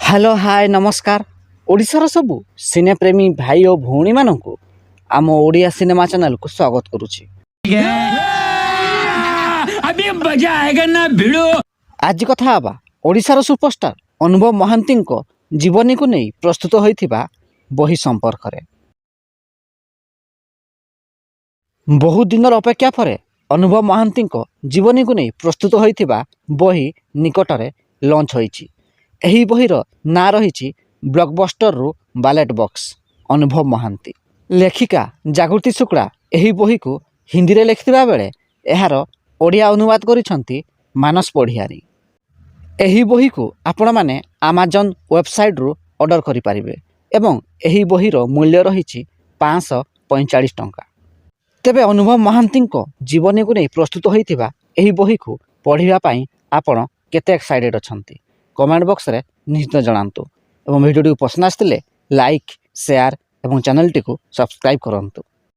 Hello hi नमस्कार। ओडिशार सबु सिनेप्रेमी भाई और भौणी मानू आम ओडिया सिनेमा चैनल को स्वागत करुछि। अभी मजा आएगा ना भिड़ो। आज कथा हवा ओडिशार सुपरस्टार अनुभव महांती जीवनी को नहीं प्रस्तुत होइथिबा बही संपर्क रे। बहु दिन अपेक्षा पर अनुभव महांती जीवनी को नहीं प्रस्तुत होइथिबा बही निकटरे लॉन्च होइछि। एही बहीर ना रही ब्लॉकबस्टर रु बैलेट बॉक्स। अनुभव महांती लेखिका जागृति शुक्ला एही बही को हिंदी रे लिखिथिबा बेले एहार ओडिया अनुवाद करिसंती मानस पढ़ियारी। एही बही को आपण माने अमेजन वेबसाइट रु ऑर्डर करि परिबे एवं एही बहीर मूल्य रही 545 टंका। तेबे अनुभव महांती जीवनी को नहीं प्रस्तुत होइथिबा एही बही को पढ़िबा पई आपण केते एक्साइटेड अछंती कमेंट बॉक्स रे निश्चित जणांतु एवं वीडियो पसंद आसतिले लाइक शेयर एवं चैनल टी को सब्सक्राइब करंतु।